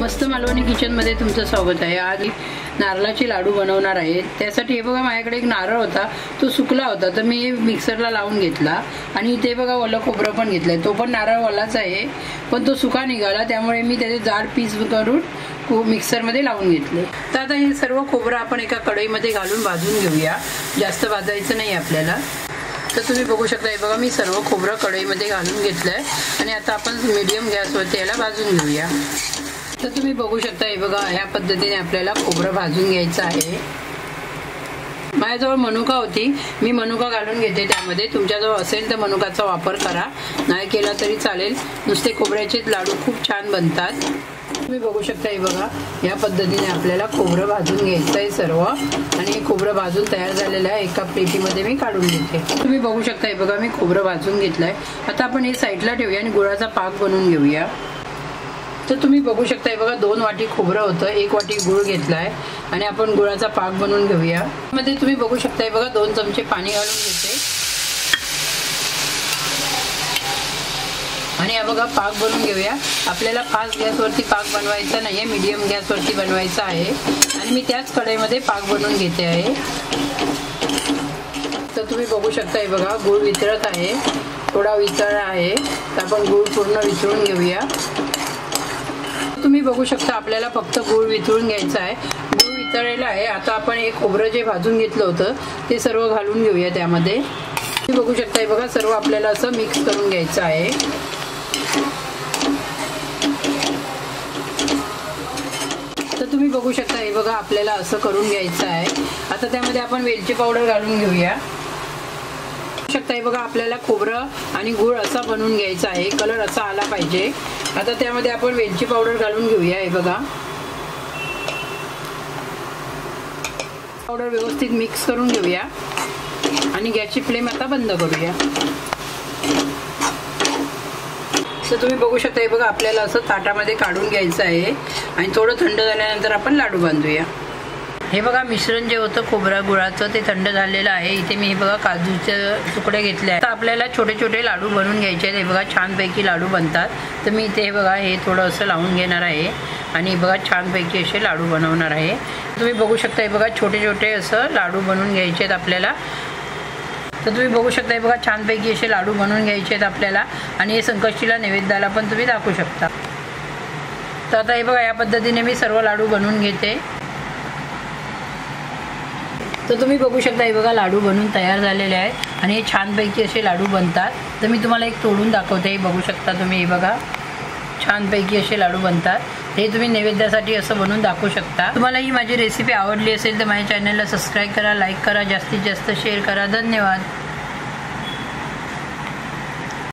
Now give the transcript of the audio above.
मस्त मालवणी किचन मध्ये तुमचं स्वागत आहे। आज नारळाचे लाडू बनवणार आहे। त्यासाठी हे बघा माझ्याकडे एक नारळ होता, तो सुकला होता, तर मी मिक्सरला लावून घेतला आणि ते बघा ओलं खोबरं पण घेतलंय। तो पण नारळ ओलाच आहे, पण तो सुका निघाला, त्यामुळे मी त्याचे जाड पीस करून मिक्सर मध्ये लावून घेतले। तर आता हे सर्व खोबरं आपण एका कढईमध्ये घालून भाजून घेऊया। जास्त भाजायचं नाही आपल्याला। तर तुम्ही बघू शकता, हे बघा मी सर्व खोबरं कढईमध्ये घालून घेतलंय आणि आता आपण मीडियम गॅसवरती याला भाजून घेऊया। तर तुम्ही बघू शकता, हे बघा ह्या पद्धतीने आपल्याला खोबरं भाजून घ्यायचं आहे। माझ्याजवळ मनुका होती, मी मनुका घालून घेते त्यामध्ये। तुमच्याजवळ असेल तर मनुकाचा वापर करा, नाही केला तरी चालेल। नुसते खोबऱ्याचे लाडू खूप छान बनतात। तुम्ही बघू शकता, हे बघा या पद्धतीने आपल्याला खोबरं भाजून घ्यायचं आहे सर्व, आणि हे खोबरं भाजून तयार झालेलं आहे। एका प्लेटीमध्ये मी काढून घेते। तुम्ही बघू शकता, हे बघा मी खोबरं भाजून घेतलंय। आता आपण हे साईडला ठेवूया आणि गुळाचा पाक बनवून घेऊया। तर तुम्ही बघू शकता, हे बघा 2 वाटी खोबरं होतं, 1 वाटी गुळ घेतलाय आणि आपण गुळाचा पाक बनवून घेऊया। मध्ये तुम्ही बघू शकता, हे बघा 2 चमचे पाणी घालून घेते आणि हा बघा पाक बनवून घेऊया। आपल्याला फास्ट गॅसवरती पाक बनवायचा नाहीये, मीडियम गॅसवरती बनवायचा आहे। आणि मी त्याच कढईमध्ये पाक बनवून घेते आहे। तर तुम्ही बघू शकता, हे बघा गुळ वितळत आहे, थोडा वितळला आहे, तर आपण गुळ पूर्ण वितळून घेऊया। तुम्ही बघू शकता, आपल्याला फक्त गुळ वितळून घ्यायचा आहे। गुळ वितळलेला आहे। आता आपण हे खोबरं जे भाजून घेतलं होतं ते सर्व घालून घेऊया त्यामध्ये। तुम्ही बघू शकता, हे बघा सर्व आपल्याला असं मिक्स करून घ्यायचं आहे। तर तुम्ही बघू शकता, हे बघा आपल्याला असं करून घ्यायचं आहे। आता त्यामध्ये आपण वेलची पावडर घालून घेऊया। शकता, हे बघा आपल्याला खोबरं आणि गुळ असा बनवून घ्यायचा आहे, कलर असा आला पाहिजे। आता त्यामध्ये आपण वेलची पावडर घालून घेऊया। हे बघा पावडर व्यवस्थित मिक्स करून घेऊया आणि गॅसची फ्लेम आता बंद करूया। तर तुम्ही बघू शकता, हे बघा आपल्याला असं ताटामध्ये काढून घ्यायचं आहे आणि थोडं थंड झाल्यानंतर आपण लाडू बांधूया। हे बघा मिश्रण जे होतं खोबरं गुळाचं ते थंड झालेलं आहे। इथे मी हे बघा काजूचे तुकडे घेतले आहेत। आता आपल्याला छोटे छोटे लाडू बनवून घ्यायचे आहेत। हे बघा छानपैकी लाडू बनतात। तर मी इथे हे बघा हे थोडं असं लावून घेणार आहे आणि बघा छानपैकी असे लाडू बनवणार आहे। तुम्ही बघू शकता, हे बघा छोटे छोटे असं लाडू बनवून घ्यायचे आहेत आपल्याला। तर तुम्ही बघू शकता, हे बघा छानपैकी असे लाडू बनवून घ्यायचे आहेत आपल्याला आणि हे संकष्टीला नैवेद्याला पण तुम्ही दाखवू शकता। तर आता हे बघा या पद्धतीने मी सर्व लाडू बनवून घेते। तर तुम्ही बघू शकता, हे बघा लाडू बनवून तयार झालेले आहेत आणि हे छानपैकी असे लाडू बनतात। तर मी तुम्हाला एक तोडून दाखवते, हे बघू शकता तुम्ही, हे बघा छानपैकी असे लाडू बनतात। हे तुम्ही नैवेद्यासाठी असं बनवून दाखवू शकता। तुम्हाला ही माझी रेसिपी आवडली असेल तर माझ्या चॅनलला सबस्क्राईब करा, लाईक करा, जास्तीत जास्त शेअर करा। धन्यवाद।